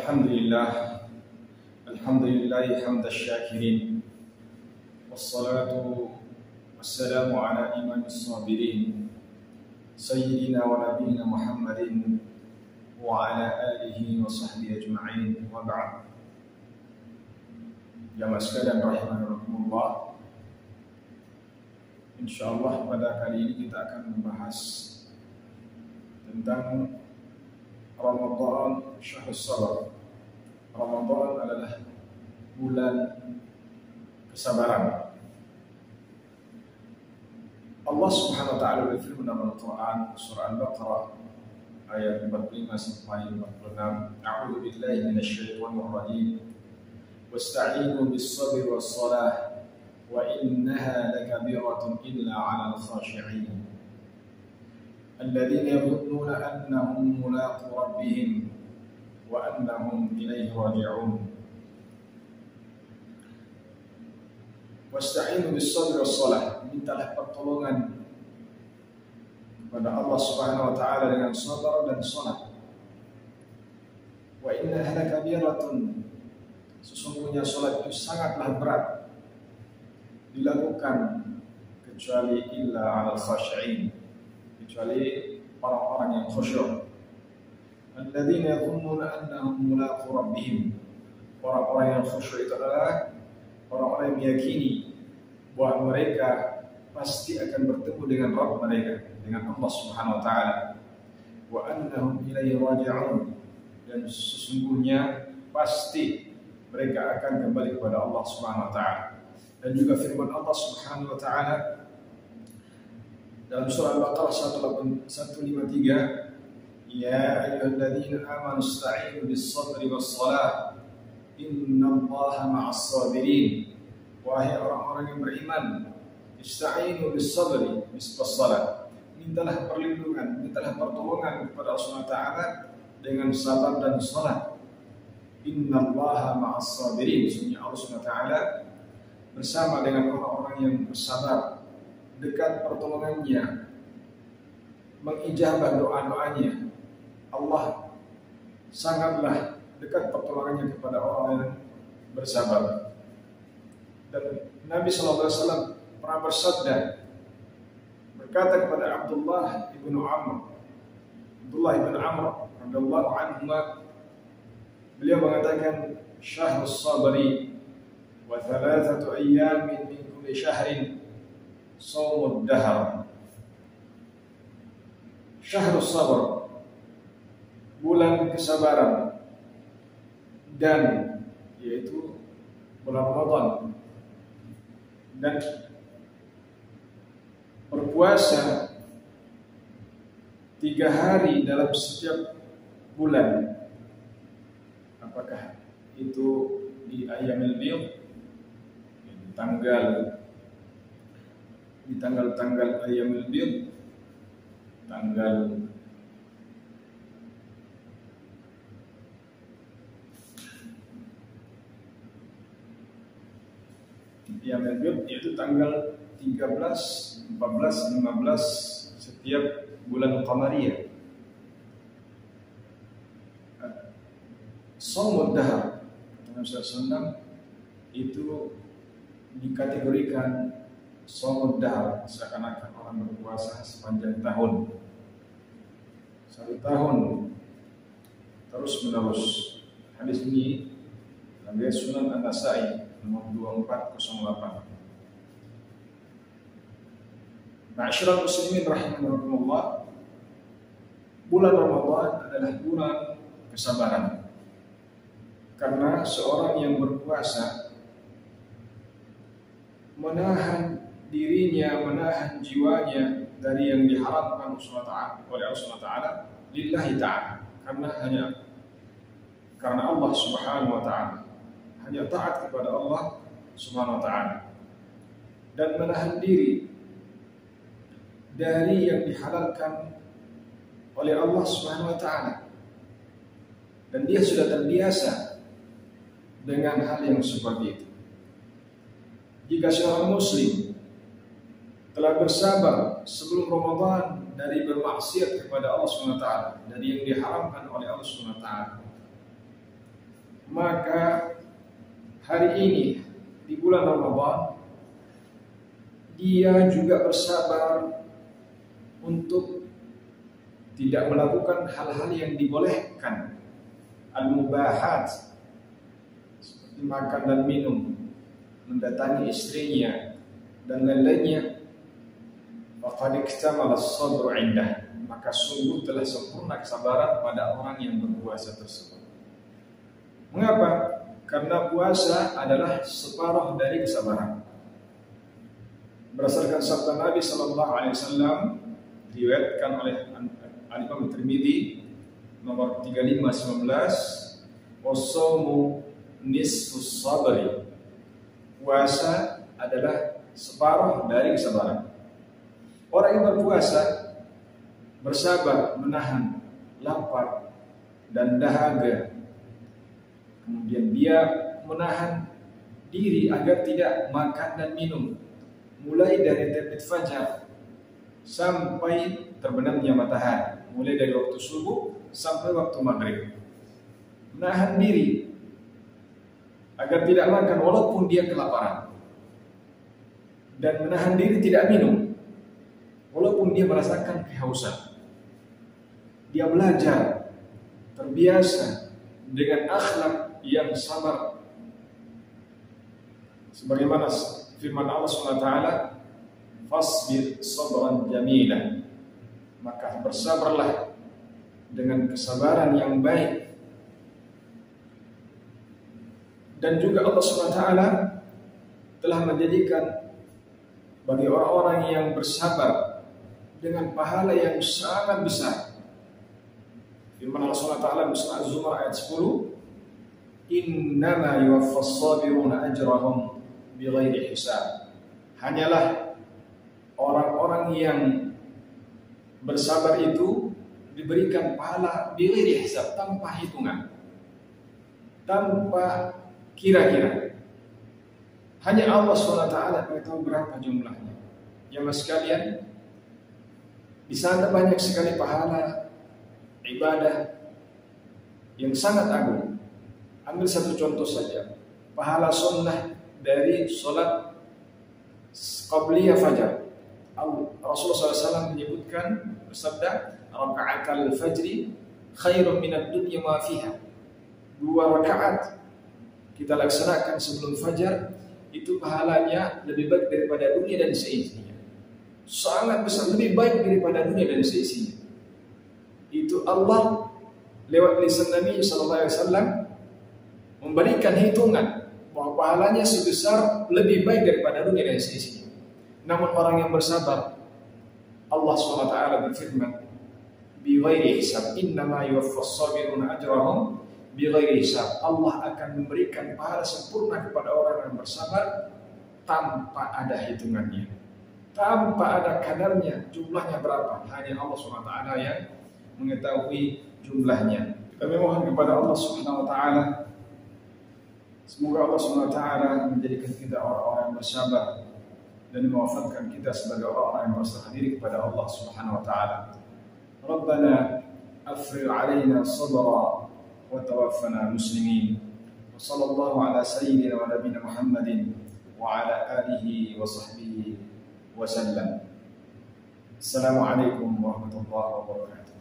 Alhamdulillah, Alhamdulillahi hamda syakirin, wassalatu wassalamu ala imamis sabirin, Sayyidina wa nabiyina Muhammadin wa ala alihi wa sahbihi ajma'in, wa ba'd. Jamaah sekalian rahimakumullah, insyaallah pada kali ini kita akan membahas tentang Ramadan, Syahrul Sabar. Ramadan adalah bulan kesabaran. Allah Subhanahu wa taala berfirman dalam Al-Qur'an surah Al-Baqarah ayat 45 sampai 46, A'udzu billahi minasyaitonir rajim. Wasta'inu bis-sabri was-salah wa innaha lakabiratun illa 'alal khashi'in. الذين يظنون أنهم ملاقو ربهم وأنهم إليه راجعون واستعينوا بالصبر والصلاة. Mintalah pertolongan kepada Allah Subhanahu wa taala dengan sabar dan salat. Wa innaha lakabiratun, sesungguhnya salat itu sangatlah berat dilakukan kecuali illa 'alal khashi'in, kecuali orang-orang yang khusyuk. Alladzina yadhunnuna annahum mulaqu rabbihim, orang-orang yang khusyuk itu adalah orang-orang yang meyakini bahwa mereka pasti akan bertemu dengan Rabb mereka, dengan Allah Subhanahu wa taala. Wa annahum ilaihi raji'un, dan sesungguhnya pasti mereka akan kembali kepada Allah Subhanahu wa taala. Dan juga firman Allah Subhanahu wa taala dalam surah Al-Baqarah 153, Ya ayyuhalladzina amanu ista'inu bis-sabri was-salah innallaha ma'as sabirin. Wahai orang-orang yang beriman, ista'inu bis-sabri was-salah, mintalah perlindungan, mintalah pertolongan kepada Allah Subhanahu wa taala dengan sabar dan salat. Innallaha ma'as sabirin, sesungguhnya Allah Subhanahu wa taala bersama dengan orang-orang yang bersabar, dekat pertolongannya, mengijabah doa-doanya. Allah sangatlah dekat pertolongannya kepada orang yang bersabar. Dan Nabi SAW pernah bersabda, berkata kepada Abdullah ibn Amr radhiyallahu anhu, beliau mengatakan, Syahrus sabri wa thalathatu ayyamin min kulli syahrin Shaumud dahar. Syahrul sabar, bulan kesabaran, dan yaitu bulan Ramadan, dan berpuasa 3 hari dalam setiap bulan. Apakah itu di Ayyamil Bidh, di tanggal Ayyamil Bidh, tanggal Ayyamil Bidh, yaitu tanggal 13, 14, 15 setiap bulan Qamariyah. Shaumud dahar, Nabi SAW itu dikategorikan Shaumud dahar, seakan-akan orang berpuasa sepanjang tahun, 1 tahun terus menerus. Hadis ini dalam riwayat Sunan An-Nasa'i nomor 2408. Ma'asyiral muslimin rahimakumullah, bulan Ramadan adalah bulan kesabaran, karena seorang yang berpuasa menahan dirinya, menahan jiwanya dari yang diharamkan oleh Allah Subhanahu wa taala lillahi ta'ala, karena Allah Subhanahu wa taala, hanya taat kepada Allah Subhanahu wa taala, dan menahan diri dari yang dihalalkan oleh Allah Subhanahu wa taala, dan dia sudah terbiasa dengan hal yang seperti itu. Jika seorang muslim telah bersabar sebelum Ramadan dari bermaksiat kepada Allah SWT, dari yang diharamkan oleh Allah SWT, maka hari ini di bulan Ramadan dia juga bersabar untuk tidak melakukan hal-hal yang dibolehkan, al-mubahat, seperti makan dan minum, mendatangi istrinya dan lain-lainnya. Faqad iktamala as-sabru 'indah, maka sungguh telah sempurna kesabaran pada orang yang berpuasa tersebut. Mengapa? Karena puasa adalah separuh dari kesabaran. Berdasarkan sabda Nabi sallallahu alaihi wasallam diriwayatkan oleh Al-Imam Tirmidzi nomor 3519, "Wasaumu nisfus sabri." Puasa adalah separuh dari kesabaran. Orang yang berpuasa bersabar menahan lapar dan dahaga. Kemudian dia menahan diri agar tidak makan dan minum mulai dari terbit fajar sampai terbenamnya matahari, mulai dari waktu subuh sampai waktu maghrib. Menahan diri agar tidak makan walaupun dia kelaparan, dan menahan diri tidak minum walaupun dia merasakan kehausan. Dia belajar, terbiasa dengan akhlak yang sabar, sebagaimana firman Allah SWT, "Fasbir sabran jamila." Maka bersabarlah dengan kesabaran yang baik. Dan juga Allah SWT telah menjadikan bagi orang-orang yang bersabar dengan pahala yang sangat besar. Firman Allah SWT dalam surah Az-Zumar ayat 10, "Innama yuwaffas sabiruna ajrahum bighairi hisab." Hanyalah orang-orang yang bersabar itu diberikan pahala bighairi hisab, tanpa hitungan, tanpa kira-kira. Hanya Allah SWT yang tahu berapa jumlahnya. Jemaah sekalian, di sana banyak sekali pahala ibadah yang sangat agung. Ambil satu contoh saja, pahala sunnah dari sholat qabliyah fajar. Rasulullah SAW menyebutkan, bersabda, "Raka'atal fajri khairun minad dunya ma fiha." 2 rakaat kita laksanakan sebelum fajar, itu pahalanya lebih baik daripada dunia dan seisinya. Sangat besar, lebih baik daripada dunia dan seisinya. Itu Allah lewat lisan Nabi sallallahu alaihi wasallam memberikan hitungan bahwa pahalanya sebesar, lebih baik daripada dunia dan seisinya. Namun orang yang bersabar, Allah SWT berfirman, "Bighairi hisab, innama yuwaffas sabiruna ajrahum bighairi hisab." Allah akan memberikan pahala sempurna kepada orang yang bersabar tanpa ada hitungannya, tanpa ada kadarnya, jumlahnya berapa. Hanya Allah SWT yang mengetahui jumlahnya. Kami mohon kepada Allah Subhanahu wa taala, semoga Allah Subhanahu wa taala menjadikan kita orang-orang yang bersabar dan mewafatkan kita sebagai orang-orang yang berserah diri kepada Allah Subhanahu wa taala. Rabbana afrigh 'alaina sabra wa tawaffana muslimin. Wa sallallahu ala sayyidina wa nabiyina Muhammadin wa ala alihi wa sahbihi wa sallam. Assalamualaikum warahmatullahi wabarakatuh.